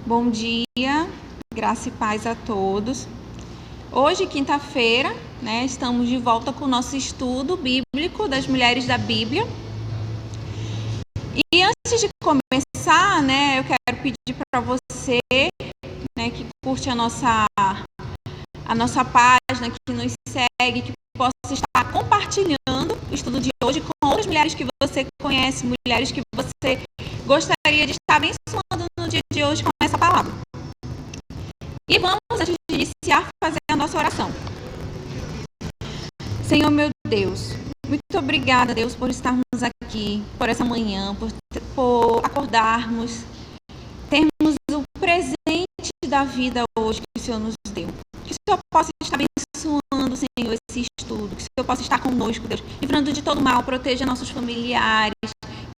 Bom dia, graça e paz a todos. Hoje, quinta-feira, estamos de volta com o nosso estudo bíblico das mulheres da Bíblia. E antes de começar, eu quero pedir para você, que curte a nossa página, que nos segue, que possa estar compartilhando o estudo de hoje com outras mulheres que você conhece, mulheres que você gostaria de estar abençoando no dia de hoje com essa palavra. E vamos, antes de iniciar, fazer a nossa oração. Senhor, meu Deus, muito obrigada, Deus, por estarmos aqui, por essa manhã, por acordarmos, termos o presente da vida hoje que o Senhor nos deu. Que o Senhor possa estar abençoando, Senhor, esse estudo, que o Senhor possa estar conosco, Deus, livrando de todo mal, proteja nossos familiares,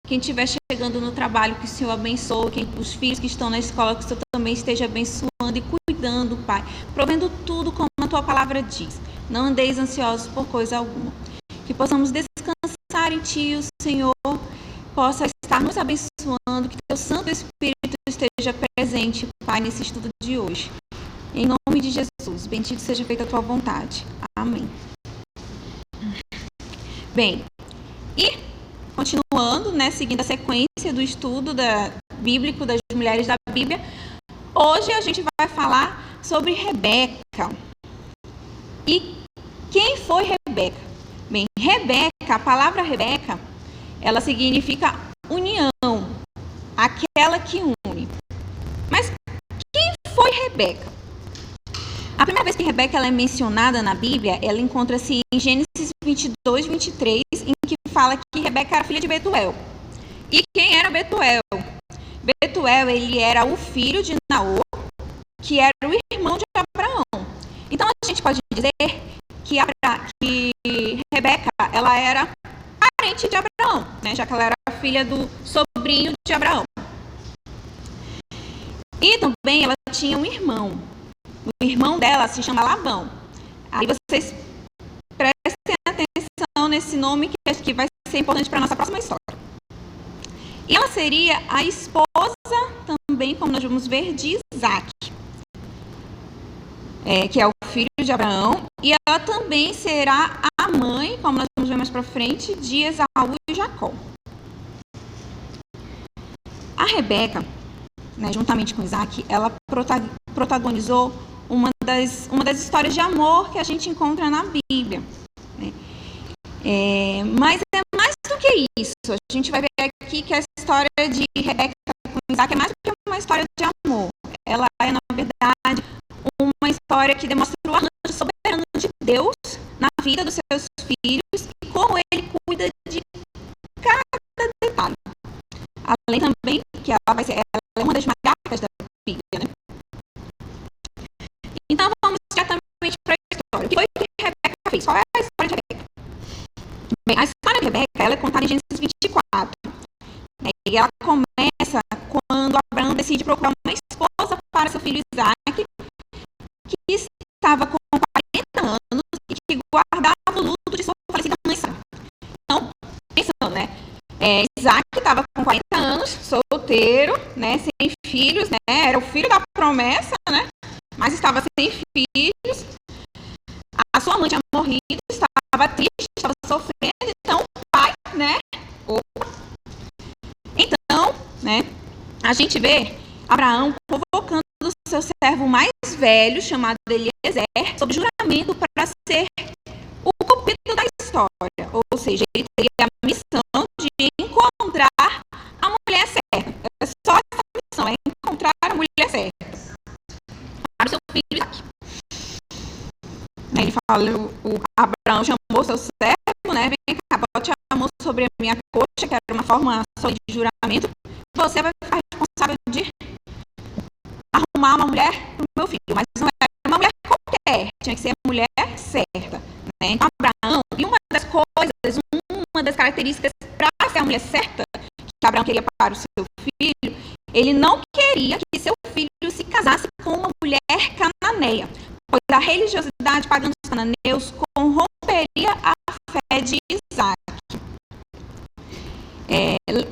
quem estiver chegando no trabalho, que o Senhor abençoe, os filhos que estão na escola, que o Senhor também esteja abençoando e cuidando, Pai, provendo tudo como a Tua palavra diz. Não andeis ansiosos por coisa alguma. Que possamos descansar em Ti, o Senhor possa estar nos abençoando, que Teu Santo Espírito esteja presente, Pai, nesse estudo de hoje. Em nome de Jesus, bendito seja feita a Tua vontade. Amém. Bem, e continuando, seguindo a sequência do estudo bíblico das mulheres da Bíblia, hoje a gente vai falar sobre Rebeca. E quem foi Rebeca? Bem, Rebeca, a palavra Rebeca, ela significa união, aquela que une. Mas quem foi Rebeca? A primeira vez que Rebeca ela é mencionada na Bíblia, ela encontra-se em Gênesis 22, 23, em que fala que Rebeca era filha de Betuel. E quem era Betuel? Betuel, ele era o filho de Naor, que era o irmão de Abraão. Então, a gente pode dizer que Rebeca, ela era parente de Abraão, já que ela era filha do sobrinho de Abraão. E também ela tinha um irmão. O irmão dela se chama Labão. Aí vocês prestem atenção nesse nome que acho que vai ser importante para a nossa próxima história. E ela seria a esposa também, como nós vamos ver, de Isaac, que é o filho de Abraão. E ela também será a mãe, como nós vamos ver mais para frente, de Esaú e Jacó. A Rebeca, juntamente com Isaac, ela protagonizou uma das histórias de amor que a gente encontra na Bíblia. Mas é mais do que isso. A gente vai ver aqui que a história de Rebeca com Isaac é mais do que uma história de amor. Ela é, na verdade, uma história que demonstra o arranjo soberano de Deus na vida dos seus filhos e como ele cuida de cada detalhe. Além também que ela é uma das matriarcas da Bíblia, Então vamos diretamente para a história. O que foi que Rebeca fez? Qual é a história de Rebeca? Bem, a história de Rebeca ela é contada em Gênesis 24. E ela começa quando Abraão decide procurar uma esposa para seu filho Isaac, que estava com 40 anos e que guardava o luto de sua falecida mãe Sara. Então, pensando, Isaac estava com 40 anos, solteiro, sem filhos, era o filho da promessa, mas estava sem filhos. A sua mãe tinha morrido, estava triste, estava sofrendo, então o pai, Então, a gente vê Abraão convocando o seu servo mais velho, chamado Eliezer, sob juramento para ser o cupido da história. Ou seja, ele teria a missão de encontrar a mulher certa. É só essa missão, é encontrar a mulher certa para o seu filho Isaac. Ele fala, o Abraão chamou seu servo, vem cá, bote a mão sobre a minha coxa, que era uma forma só de juramento. Você vai ficar responsável de arrumar uma mulher para o meu filho, mas não era uma mulher qualquer, tinha que ser a mulher certa. Então, Abraão, e uma das características para ser a mulher certa que Abraão queria para o seu filho, ele não queria que seu filho se casasse com uma mulher cananeia, pois a religiosidade pagã dos cananeus corromperia a fé de Isaac.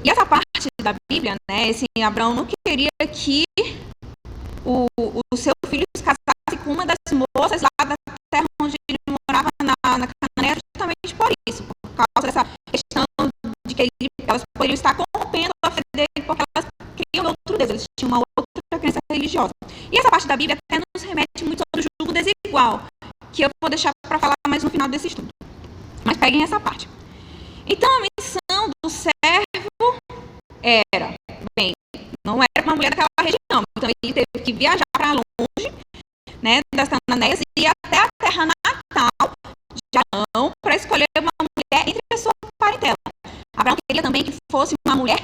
E essa parte da Bíblia, Abraão não queria que o seu filho se casasse com uma das moças lá da terra onde ele morava na Canaã, justamente por isso, por causa dessa questão de que elas poderiam estar corrompendo a fé dele, porque elas criam outro Deus, eles tinham uma outra crença religiosa. E essa parte da Bíblia até nos remete muito sobre o julgo desigual, que eu vou deixar para falar mais no final desse estudo. Mas peguem essa parte. Então, a missão do servo era, bem, não era uma mulher daquela região, então ele teve que viajar para longe, né, das Cananéias e até a terra natal de Abraão para escolher uma mulher entre a sua parentela. Abraão queria também que fosse uma mulher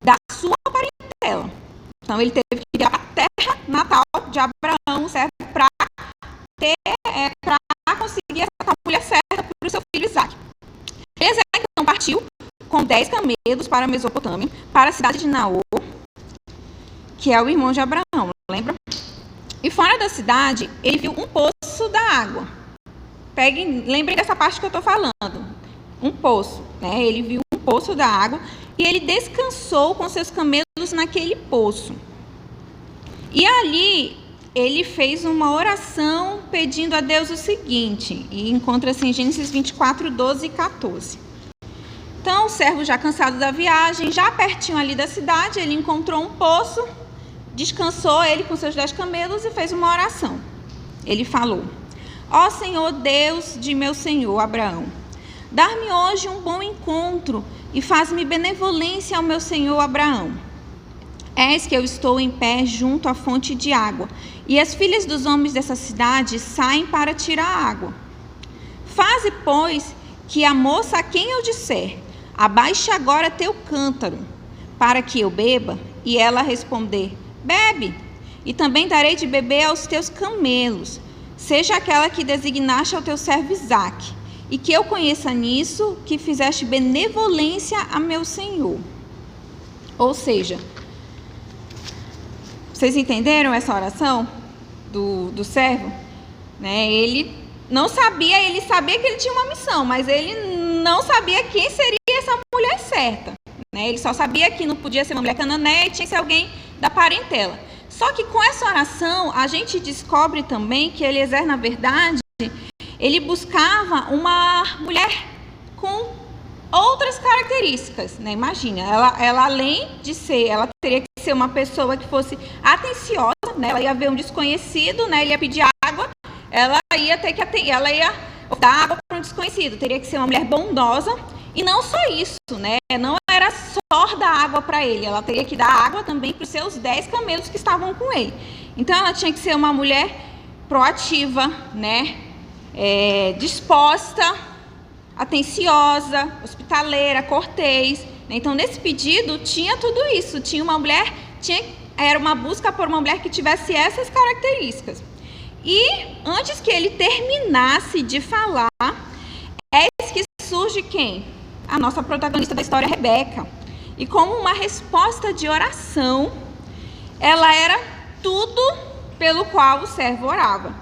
da sua parentela. Então, ele teve que ir para a terra natal de Abraão, certo? Para conseguir essa mulher certa para o seu filho Isaque. Eliezer, então, partiu com 10 camelos para a Mesopotâmia, para a cidade de Naor, que é o irmão de Abraão, lembra? E fora da cidade, ele viu um poço da água. Lembrem dessa parte que eu estou falando. Um poço, né? Ele viu um poço da água e ele descansou com seus camelos naquele poço. E ali ele fez uma oração pedindo a Deus o seguinte, e encontra-se em Gênesis 24, 12 e 14. Então, o servo já cansado da viagem, já pertinho ali da cidade, ele encontrou um poço, descansou ele com seus 10 camelos e fez uma oração. Ele falou: ó Senhor Deus de meu senhor Abraão, dar-me hoje um bom encontro e faz-me benevolência ao meu senhor Abraão. Eis que eu estou em pé junto à fonte de água, e as filhas dos homens dessa cidade saem para tirar água. Faze, pois, que a moça a quem eu disser, abaixe agora teu cântaro, para que eu beba, e ela responder, bebe, e também darei de beber aos teus camelos, seja aquela que designaste ao teu servo Isaque, e que eu conheça nisso que fizeste benevolência a meu senhor. Ou seja, vocês entenderam essa oração do servo? Né? Ele não sabia, ele sabia que ele tinha uma missão, mas ele não sabia quem seria essa mulher certa. Né? Ele só sabia que não podia ser uma mulher cananeia e tinha que ser alguém da parentela. Só que com essa oração, a gente descobre também que Eliezer, na verdade, ele buscava uma mulher com outras características, né? Imagina, ela além de ser, ela teria que ser uma pessoa que fosse atenciosa, né? Ela ia ver um desconhecido, né? Ele ia pedir água, ela ia dar água para um desconhecido, teria que ser uma mulher bondosa, e não só isso, né? Não era só dar água para ele, ela teria que dar água também para os seus 10 camelos que estavam com ele. Então, ela tinha que ser uma mulher proativa, né? Disposta, atenciosa, hospitaleira, cortês. Então, nesse pedido, tinha tudo isso. Tinha uma mulher, era uma busca por uma mulher que tivesse essas características. E, antes que ele terminasse de falar, eis que surge quem? A nossa protagonista da história, Rebeca. E como uma resposta de oração, ela era tudo pelo qual o servo orava.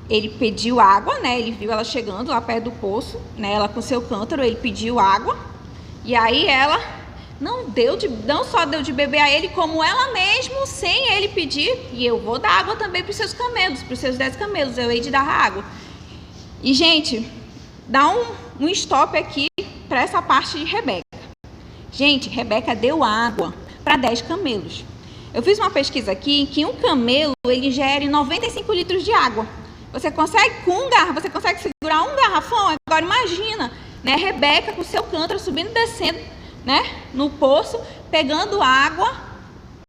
Ele pediu água, né? Ele viu ela chegando lá perto do poço, né? Ela com seu cântaro, ele pediu água. E aí ela não só deu de beber a ele, como ela mesmo, sem ele pedir. E eu vou dar água também para os seus camelos, para os seus 10 camelos. Eu hei de dar água. E, gente, dá um stop aqui para essa parte de Rebeca. Gente, Rebeca deu água para 10 camelos. Eu fiz uma pesquisa aqui que um camelo, ele ingere 95 litros de água. Você consegue segurar um garrafão? Agora imagina, né, Rebeca com seu cântaro subindo e descendo, né, no poço, pegando água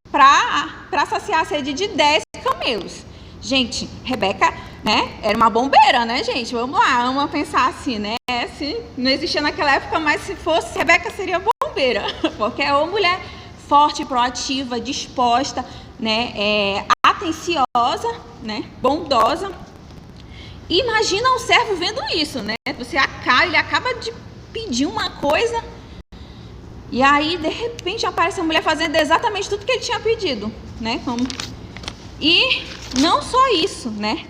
para saciar a sede de 10 camelos. Gente, Rebeca, né, era uma bombeira, né, gente? Vamos lá, vamos pensar assim, né? Se não existia naquela época, mas se fosse, Rebeca seria bombeira, porque é uma mulher forte, proativa, disposta, né, atenciosa, né, bondosa. Imagina um servo vendo isso, né? Ele acaba de pedir uma coisa e aí, de repente, aparece a mulher fazendo exatamente tudo que ele tinha pedido, né? E não só isso, né?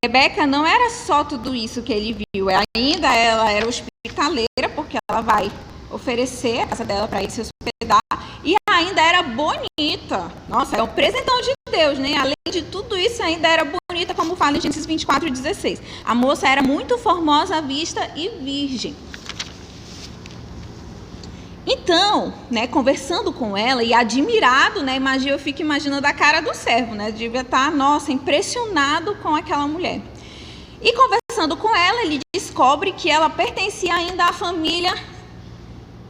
Rebeca não era só tudo isso que ele viu, ainda ela era hospitaleira, porque ela vai oferecer a casa dela para ele se hospedar, e ainda era bonita. Nossa, é um presentão de Deus, né? Além de tudo isso, ainda era bonita, como fala em Gênesis 24:16. A moça era muito formosa à vista e virgem. Então, né, conversando com ela e admirado, né, eu fico imaginando a cara do servo, né, devia estar, nossa, impressionado com aquela mulher. E conversando com ela, ele descobre que ela pertencia ainda à família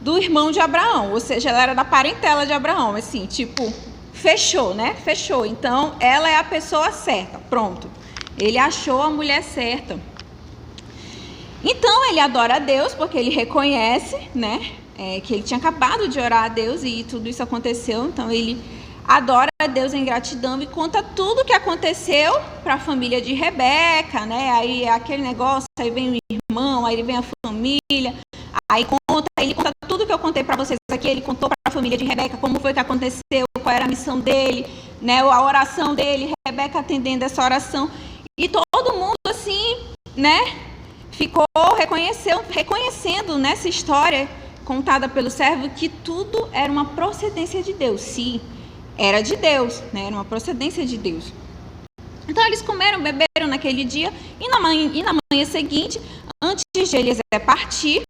do irmão de Abraão, ou seja, ela era da parentela de Abraão, assim, tipo, fechou, né, fechou. Então, ela é a pessoa certa, pronto. Ele achou a mulher certa. Então, ele adora a Deus, porque ele reconhece, né, que ele tinha acabado de orar a Deus e tudo isso aconteceu. Então ele adora a Deus em gratidão e conta tudo o que aconteceu para a família de Rebeca, né? Aí aquele negócio, aí vem o irmão, aí vem a família, aí ele conta tudo que eu contei para vocês aqui. Ele contou para a família de Rebeca como foi que aconteceu, qual era a missão dele, né? A oração dele, Rebeca atendendo essa oração, e todo mundo assim, né, ficou reconhecendo nessa história contada pelo servo que tudo era uma procedência de Deus. Sim, era de Deus, né? Era uma procedência de Deus. Então eles comeram, beberam naquele dia e na manhã seguinte, antes de Eliezer partir,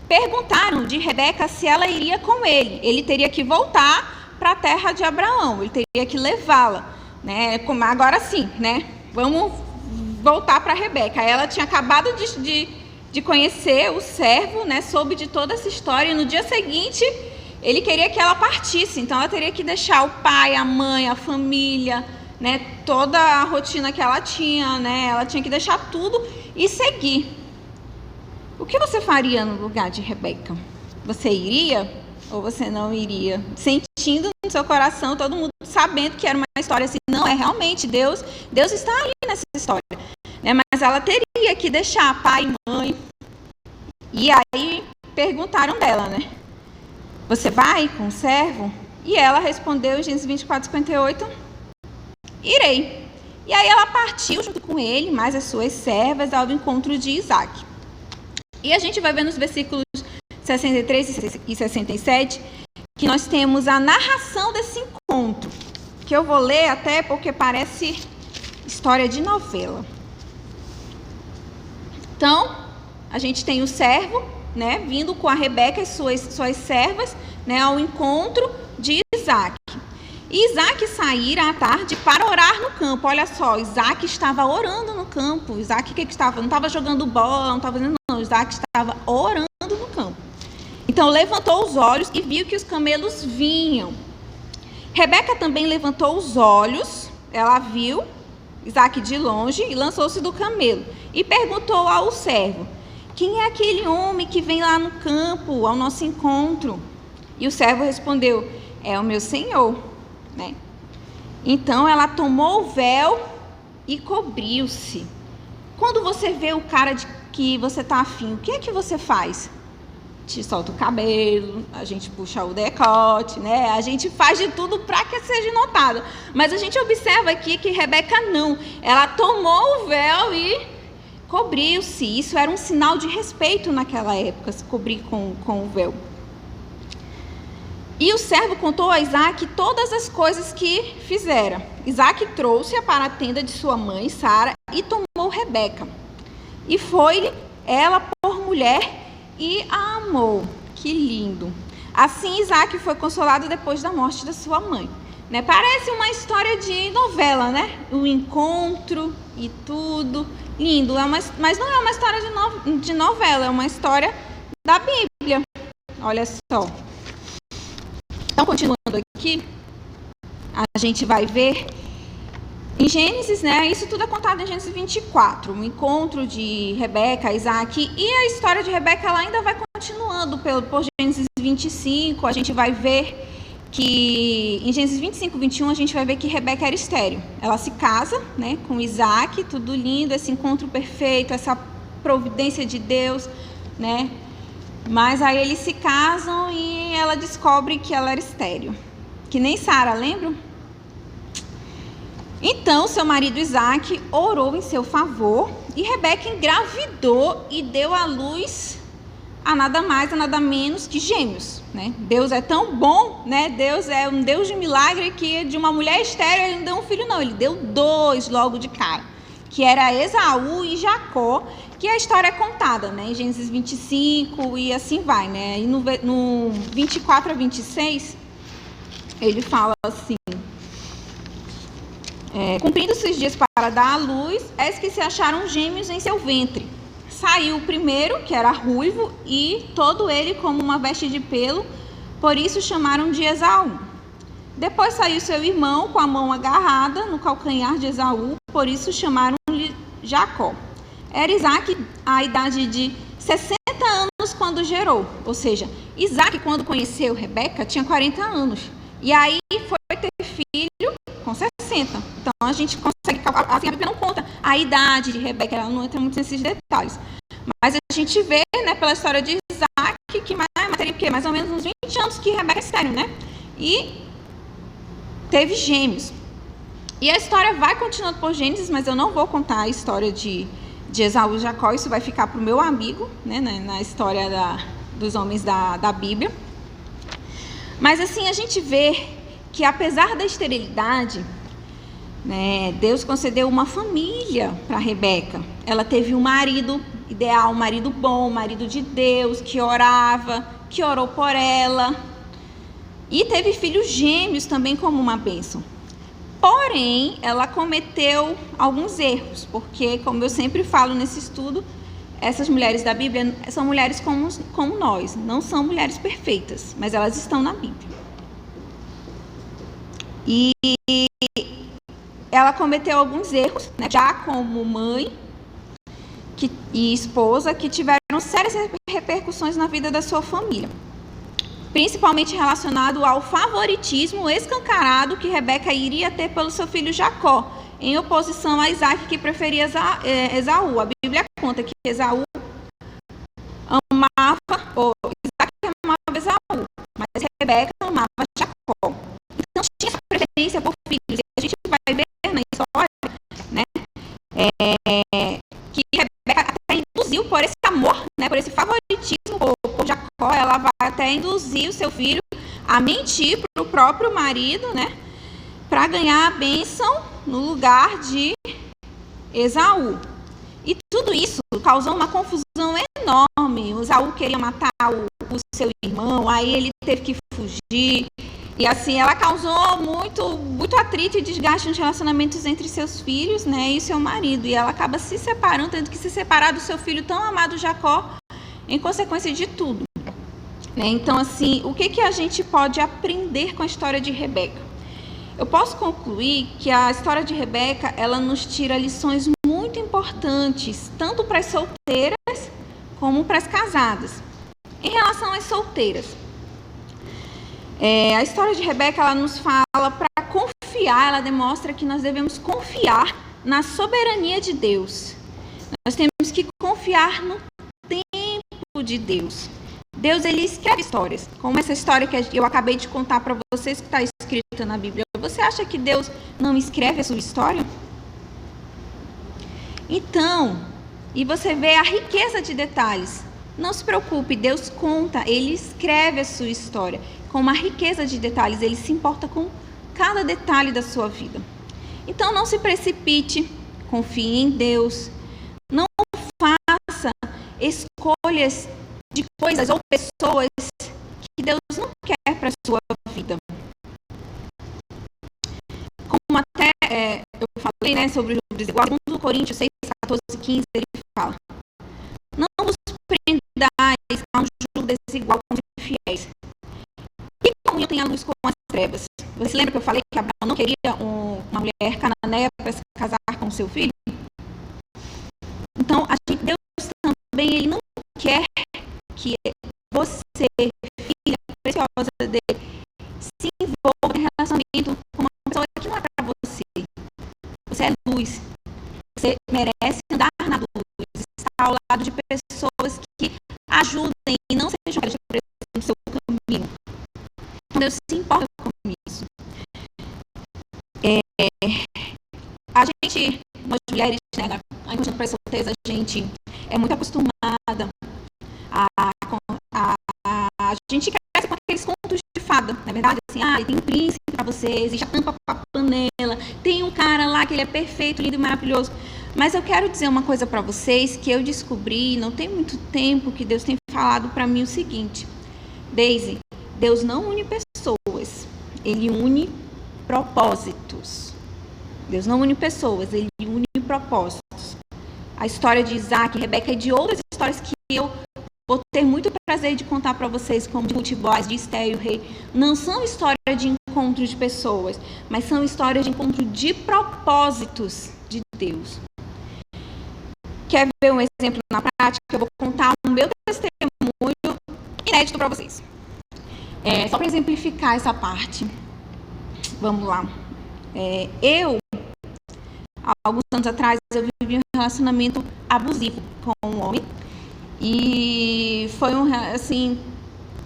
perguntaram de Rebeca se ela iria com ele. Ele teria que voltar para a terra de Abraão, ele teria que levá-la, né? Agora sim, né? Vamos voltar para Rebeca. Ela tinha acabado de conhecer o servo, né, soube de toda essa história, e no dia seguinte ele queria que ela partisse, então ela teria que deixar o pai, a mãe, a família, né, toda a rotina que ela tinha, né, ela tinha que deixar tudo e seguir. O que você faria no lugar de Rebeca? Você iria ou você não iria? Sentindo no seu coração, todo mundo sabendo que era uma história assim, não, é realmente Deus está ali nessa história, né, mas ela teria que deixar pai e mãe. E aí perguntaram dela, né? Você vai com o servo? E ela respondeu em Gênesis 24:58, irei. E aí ela partiu junto com ele, mais as suas servas, ao encontro de Isaac. E a gente vai ver nos versículos 63 e 67 que nós temos a narração desse encontro, que eu vou ler até porque parece história de novela. Então, a gente tem o servo, né, vindo com a Rebeca e suas servas, né, ao encontro de Isaac. E Isaac saíra à tarde para orar no campo. Olha só, Isaac estava orando no campo. Isaac o que estava? Não estava jogando bola, não estava fazendo não. Isaac estava orando no campo. Então levantou os olhos e viu que os camelos vinham. Rebeca também levantou os olhos, ela viu Isaac de longe e lançou-se do camelo e perguntou ao servo: quem é aquele homem que vem lá no campo ao nosso encontro? E o servo respondeu: é o meu senhor, né? Então ela tomou o véu e cobriu-se. Quando você vê o cara de que você está afim, o que é que você faz? Te solta o cabelo, a gente puxa o decote, né? A gente faz de tudo para que seja notado. Mas a gente observa aqui que Rebeca não. Ela tomou o véu e cobriu-se. Isso era um sinal de respeito naquela época, se cobrir com o véu. E o servo contou a Isaac todas as coisas que fizera. Isaac trouxe-a para a tenda de sua mãe, Sara, e tomou Rebeca. E foi-lhe ela por mulher e a amou. Que lindo. Assim Isaac foi consolado depois da morte da sua mãe. Né? Parece uma história de novela, né? O encontro e tudo. Lindo. Mas não é uma história de novela, é uma história da Bíblia. Olha só. Então, continuando aqui, a gente vai ver em Gênesis, né? Isso tudo é contado em Gênesis 24. O encontro de Rebeca, Isaac, e a história de Rebeca ela ainda vai continuando por Gênesis 25. A gente vai ver que em Gênesis 25, 21, a gente vai ver que Rebeca era estéril. Ela se casa, né, com Isaac, tudo lindo, esse encontro perfeito, essa providência de Deus, né? Mas aí eles se casam e ela descobre que ela era estéril. Que nem Sara, lembram? Então, seu marido Isaac orou em seu favor e Rebeca engravidou e deu à luz a nada mais, a nada menos que gêmeos, né? Deus é tão bom, né? Deus é um Deus de milagre que de uma mulher estéril ele não deu um filho, não. Ele deu 2 logo de cara, que era Esaú e Jacó, que a história é contada, né? Em Gênesis 25 e assim vai, né? E no 24 a 26, ele fala assim: cumprindo-se os dias para dar à luz, eis que se acharam gêmeos em seu ventre. Saiu o primeiro, que era ruivo, e todo ele como uma veste de pelo, por isso chamaram de Esaú. Depois saiu seu irmão com a mão agarrada no calcanhar de Esaú, por isso chamaram-lhe Jacó. Era Isaac a idade de 60 anos quando gerou, ou seja, Isaac quando conheceu Rebeca tinha 40 anos, e aí foi ter filho com 60. Então a gente consegue, assim, a Bíblia não conta a idade de Rebeca, ela não entra muito nesses detalhes. Mas a gente vê, né, pela história de Isaac, que teria o quê? Mais ou menos uns 20 anos que Rebeca é estéril, né? E teve gêmeos. E a história vai continuando por Gênesis, mas eu não vou contar a história de Esaú e Jacó, isso vai ficar para o meu amigo, né, na história dos homens da Bíblia. Mas assim, a gente vê que apesar da esterilidade, né, Deus concedeu uma família para Rebeca. Ela teve um marido ideal, um marido bom, um marido de Deus, que orava, que orou por ela. E teve filhos gêmeos também como uma bênção. Porém, ela cometeu alguns erros, porque, como eu sempre falo nesse estudo, essas mulheres da Bíblia são mulheres como nós, não são mulheres perfeitas, mas elas estão na Bíblia. E ela cometeu alguns erros, né, já como mãe e esposa, que tiveram sérias repercussões na vida da sua família, principalmente relacionado ao favoritismo escancarado que Rebeca iria ter pelo seu filho Jacó, em oposição a Isaac, que preferia Esaú. A Bíblia conta que Isaac amava Esaú, mas Rebeca amava Jacó. Então tinha essa preferência por filhos. E a gente vai ver na história, né, que Rebeca até induziu por esse amor, né, por esse favoritismo por Jacó, ela vai até induzir o seu filho a mentir para o próprio marido, né, para ganhar a bênção no lugar de Esaú. E tudo isso causou uma confusão enorme. Esaú queria matar o seu irmão, aí ele teve que fugir. E assim, ela causou muito atrito e desgaste nos relacionamentos entre seus filhos, né, e seu marido. E ela acaba se separando, tendo que se separar do seu filho tão amado Jacó, em consequência de tudo. Né? Então, assim, o que a gente pode aprender com a história de Rebeca? Eu posso concluir que a história de Rebeca, ela nos tira lições muito importantes, tanto para as solteiras como para as casadas. Em relação às solteiras, a história de Rebeca, ela nos fala para confiar, ela demonstra que nós devemos confiar na soberania de Deus. Nós temos que confiar no tempo de Deus. Deus, ele escreve histórias, como essa história que eu acabei de contar para vocês, que está escrita na Bíblia. Você acha que Deus não escreve a sua história? Então, e você vê a riqueza de detalhes. Não se preocupe, Deus conta, ele escreve a sua história com uma riqueza de detalhes, ele se importa com cada detalhe da sua vida. Então, não se precipite, confie em Deus, não faça escolhas de coisas ou pessoas que Deus não quer para a sua vida. Como até eu falei, né, sobre o jugo desigual, segundo Coríntios 6, 14 e 15, ele fala: não vos prendais a um jugo desigual com os infiéis. E comunhão tem a luz com as trevas. Você lembra que eu falei que Abraão não queria uma mulher cananeia para se casar com seu filho? Então, Deus também, ele não quer que você, filha preciosa dele, se envolva em relacionamento com uma pessoa que não é para você. Você é luz. Você merece andar na luz, estar ao lado de pessoas que ajudem e não sejam pedras no seu caminho. Deus se importa com isso. A gente, nós mulheres, né, a gente para solteiras, a gente é muito acostumada a A gente cresce com aqueles contos de fada, na verdade, assim, tem um príncipe para você, existe a tampa para panela, tem um cara lá que ele é perfeito, lindo e maravilhoso. Mas eu quero dizer uma coisa para vocês que eu descobri, não tem muito tempo, que Deus tem falado para mim o seguinte: Daisy, Deus não une pessoas, Ele une propósitos. Deus não une pessoas, Ele une propósitos. A história de Isaac e Rebeca e de outras histórias que eu vou ter muito prazer de contar para vocês, como de Ruth Boaz, de Esther e o rei, não são histórias de encontro de pessoas, mas são histórias de encontro de propósitos de Deus. Quer ver um exemplo na prática? Eu vou contar o meu testemunho inédito para vocês. Só para exemplificar essa parte. Vamos lá. Há alguns anos atrás, eu vivi um relacionamento abusivo com um homem. E foi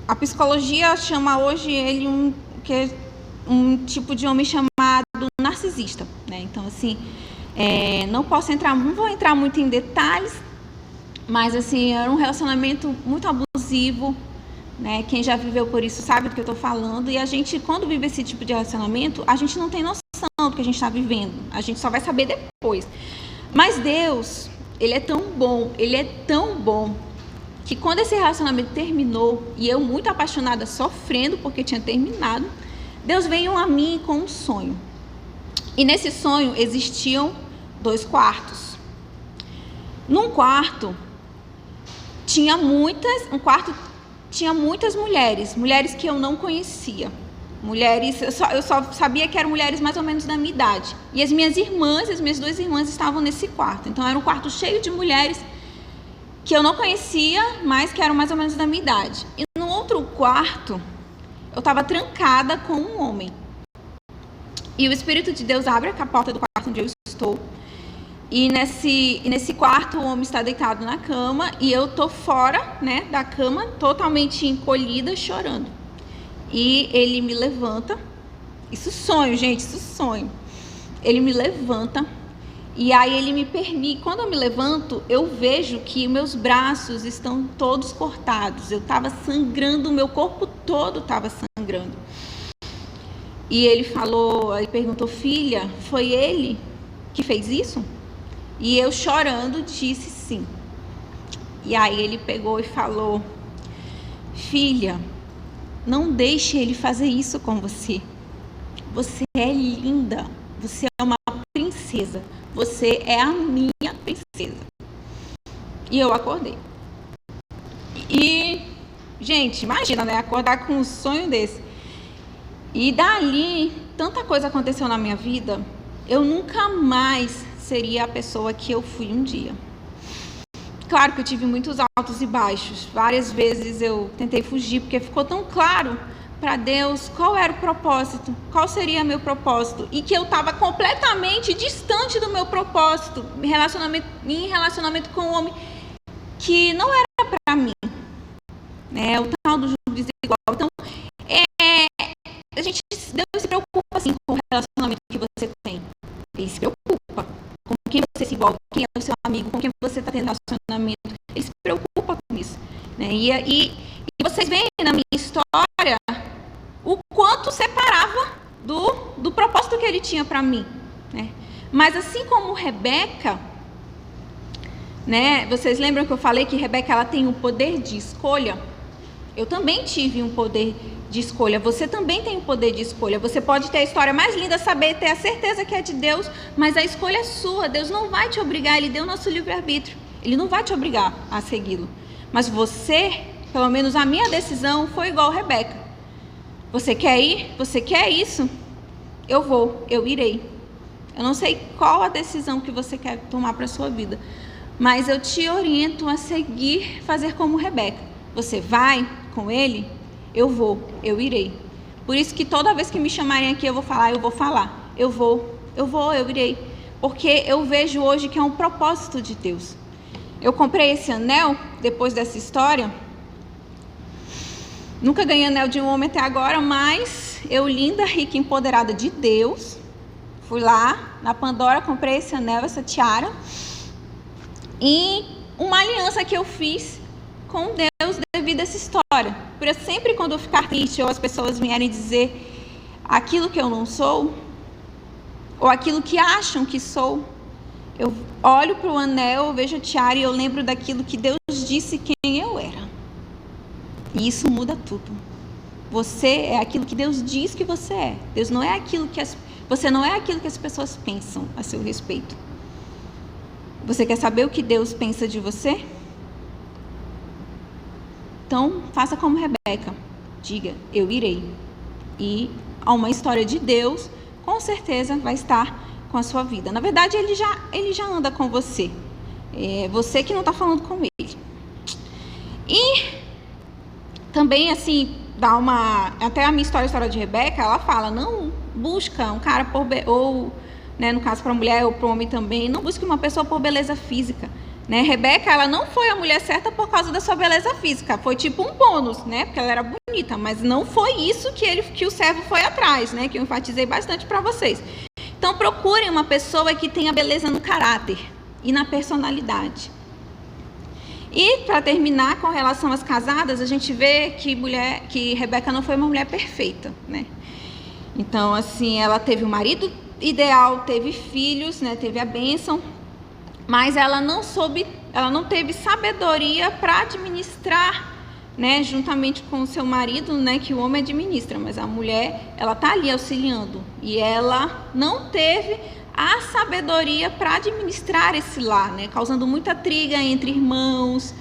a psicologia chama hoje ele um tipo de homem chamado narcisista, né? Então, assim, não vou entrar muito em detalhes, mas, assim, era um relacionamento muito abusivo, né? Quem já viveu por isso sabe do que eu estou falando. E a gente, quando vive esse tipo de relacionamento, a gente não tem noção do que a gente está vivendo. A gente só vai saber depois. Mas Deus, Ele é tão bom, que quando esse relacionamento terminou, e eu muito apaixonada, sofrendo porque tinha terminado, Deus veio a mim com um sonho. E nesse sonho existiam 2 quartos. Num quarto tinha muitas mulheres que eu não conhecia. Eu só sabia que eram mulheres mais ou menos da minha idade. E as minhas 2 irmãs estavam nesse quarto. Então era um quarto cheio de mulheres que eu não conhecia, mas que eram mais ou menos da minha idade. E no outro quarto, eu estava trancada com um homem. E o Espírito de Deus abre a porta do quarto onde eu estou. E nesse quarto, o homem está deitado na cama e eu estou fora, né, da cama, totalmente encolhida, chorando. E ele me levanta. Isso sonho, gente, isso sonho. Ele me levanta. E aí ele me permite, quando eu me levanto, eu vejo que meus braços estão todos cortados. Eu estava sangrando, o meu corpo todo estava sangrando. E ele perguntou: filha, foi ele que fez isso? E eu chorando disse sim. E aí ele pegou e falou: filha, não deixe ele fazer isso com você. Você é linda, você é uma princesa. Você é a minha princesa. E eu acordei. E, gente, imagina, né? Acordar com um sonho desse. E dali, tanta coisa aconteceu na minha vida. Eu nunca mais seria a pessoa que eu fui um dia. Claro que eu tive muitos altos e baixos. Várias vezes eu tentei fugir, porque ficou tão claro para Deus qual era o propósito, qual seria meu propósito, e que eu estava completamente distante do meu propósito em relacionamento com um homem que não era para mim, né? O tal do jugo desigual. Então, Deus se preocupa assim com o relacionamento que você tem. Ele se preocupa com quem você se envolve, quem é o seu amigo, com quem você está tendo relacionamento. Ele se preocupa com isso, né? E vocês veem na minha história o quanto separava do propósito que ele tinha para mim, né? Mas assim como Rebeca, né? Vocês lembram que eu falei que Rebeca ela tem um poder de escolha? Eu também tive um poder de escolha. Você também tem um poder de escolha. Você pode ter a história mais linda, ter a certeza que é de Deus, mas a escolha é sua. Deus não vai te obrigar. Ele deu o nosso livre-arbítrio. Ele não vai te obrigar a segui-lo. Mas você, pelo menos a minha decisão foi igual a Rebeca. Você quer ir? Você quer isso? Eu vou, eu irei. Eu não sei qual a decisão que você quer tomar para a sua vida, mas eu te oriento a seguir, fazer como Rebeca. Você vai com ele? Eu vou, eu irei. Por isso que toda vez que me chamarem aqui, eu vou falar. Eu vou, eu irei. Porque eu vejo hoje que é um propósito de Deus. Eu comprei esse anel, depois dessa história. Nunca ganhei anel de um homem até agora, mas eu, linda, rica, empoderada de Deus, fui lá na Pandora, comprei esse anel, essa tiara. E uma aliança que eu fiz com Deus devido a essa história. Por isso, sempre quando eu ficar triste ou as pessoas vierem dizer aquilo que eu não sou, ou aquilo que acham que sou, eu olho para o anel, eu vejo a tiara e eu lembro daquilo que Deus disse quem eu era. E isso muda tudo. Você é aquilo que Deus diz que você é. Deus não é aquilo que você não é aquilo que as pessoas pensam a seu respeito. Você quer saber o que Deus pensa de você? Então, faça como Rebeca. Diga, eu irei. E uma história de Deus, com certeza, vai estar com a sua vida. Na verdade, ele já anda com você. É você que não está falando com ele. E também, assim, até a minha história, a história de Rebeca, ela fala, não busca um cara ou, né, no caso para a mulher ou para o homem também, não busque uma pessoa por beleza física, né? Rebeca, ela não foi a mulher certa por causa da sua beleza física, foi tipo um bônus, né? Porque ela era bonita, mas não foi isso que o servo foi atrás, né? Que eu enfatizei bastante para vocês. Então procurem uma pessoa que tenha beleza no caráter e na personalidade. E para terminar, com relação às casadas, a gente vê que Rebeca não foi uma mulher perfeita, né? Então, assim, ela teve um marido ideal, teve filhos, né? Teve a bênção, mas ela não teve sabedoria para administrar, né? Juntamente com o seu marido, né? Que o homem administra, mas a mulher, ela tá ali auxiliando e ela não teve a sabedoria para administrar esse lar, né? Causando muita intriga entre irmãos,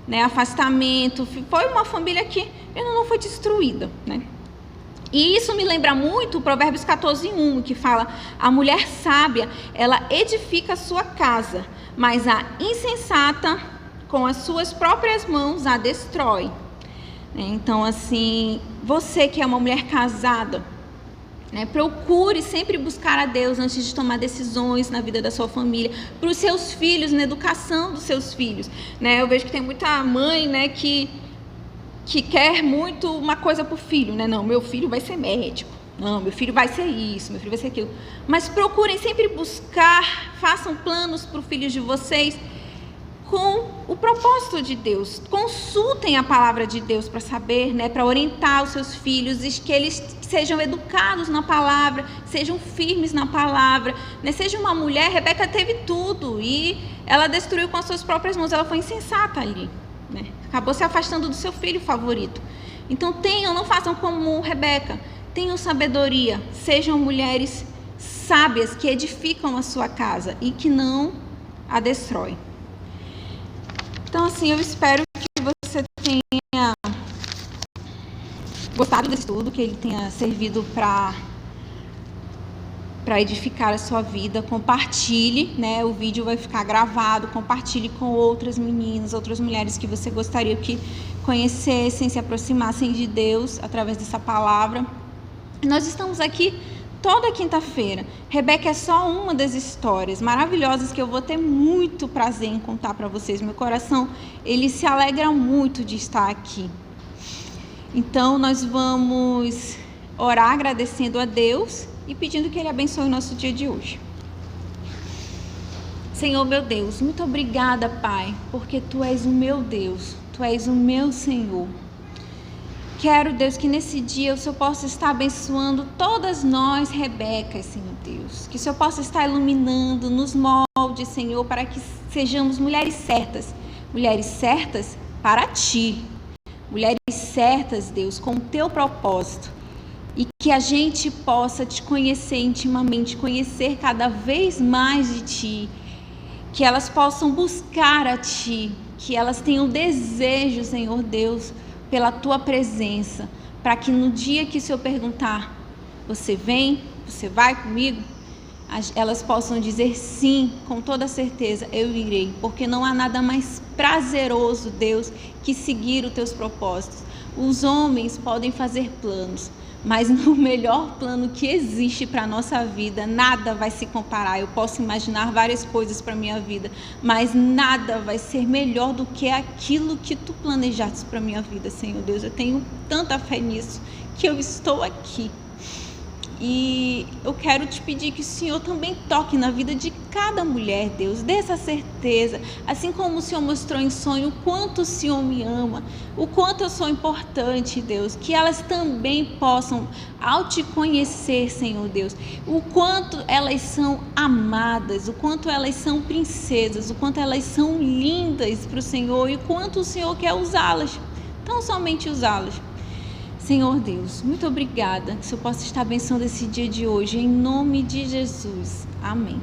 né? Afastamento. Foi uma família que ainda não foi destruída, né? E isso me lembra muito o Provérbios 14:1, que fala: a mulher sábia, ela edifica a sua casa, mas a insensata, com as suas próprias mãos, a destrói. Então, assim, você que é uma mulher casada, né, procure sempre buscar a Deus antes de tomar decisões na vida da sua família, para os seus filhos, na educação dos seus filhos, né? Eu vejo que tem muita mãe, né, que quer muito uma coisa para o filho, né? Não, meu filho vai ser médico, não, meu filho vai ser isso, meu filho vai ser aquilo. Mas procurem sempre buscar, façam planos para os filhos de vocês com o propósito de Deus. Consultem a palavra de Deus para saber, né, para orientar os seus filhos, e que eles sejam educados na palavra, sejam firmes na palavra, né? Seja uma mulher, Rebeca teve tudo e ela destruiu com as suas próprias mãos, ela foi insensata ali, né? Acabou se afastando do seu filho favorito. Então não façam como Rebeca, tenham sabedoria, sejam mulheres sábias que edificam a sua casa e que não a destroem. Então, assim, eu espero que você tenha gostado desse estudo, que ele tenha servido para edificar a sua vida. Compartilhe, né? O vídeo vai ficar gravado, compartilhe com outras meninas, outras mulheres que você gostaria que conhecessem, se aproximassem de Deus através dessa palavra. Nós estamos aqui toda quinta-feira. Rebeca é só uma das histórias maravilhosas que eu vou ter muito prazer em contar para vocês. Meu coração, ele se alegra muito de estar aqui. Então, nós vamos orar agradecendo a Deus e pedindo que Ele abençoe o nosso dia de hoje. Senhor, meu Deus, muito obrigada, Pai, porque Tu és o meu Deus, Tu és o meu Senhor. Quero, Deus, que nesse dia o Senhor possa estar abençoando todas nós, Rebecas, Senhor Deus. Que o Senhor possa estar iluminando, nos molde, Senhor, para que sejamos mulheres certas para Ti. Mulheres certas, Deus, com o Teu propósito. E que a gente possa Te conhecer intimamente, conhecer cada vez mais de Ti. Que elas possam buscar a Ti, que elas tenham desejo, Senhor Deus, pela Tua presença, para que no dia que o Senhor perguntar, você vem, você vai comigo, elas possam dizer sim, com toda certeza, eu irei, porque não há nada mais prazeroso, Deus, que seguir os Teus propósitos. Os homens podem fazer planos, mas no melhor plano que existe para a nossa vida, nada vai se comparar. Eu posso imaginar várias coisas para a minha vida, mas nada vai ser melhor do que aquilo que Tu planejaste para a minha vida, Senhor Deus. Eu tenho tanta fé nisso, que eu estou aqui. E eu quero te pedir que o Senhor também toque na vida de cada mulher, Deus. Dê essa certeza, assim como o Senhor mostrou em sonho o quanto o Senhor me ama, o quanto eu sou importante, Deus. Que elas também possam, ao te conhecer, Senhor Deus, o quanto elas são amadas, o quanto elas são princesas, o quanto elas são lindas para o Senhor e o quanto o Senhor quer usá-las, tão somente usá-las. Senhor Deus, muito obrigada, que o Senhor possa estar abençoando esse dia de hoje, em nome de Jesus. Amém.